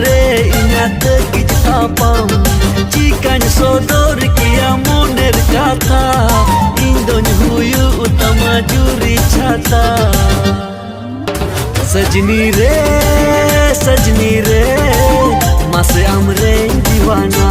रे इन्यात किच तापाम चिकान सोदर किया मोनेर कथा इंदोन हुयु उतमा जुरी छाता सजनी रे मासे आमरे दीवाना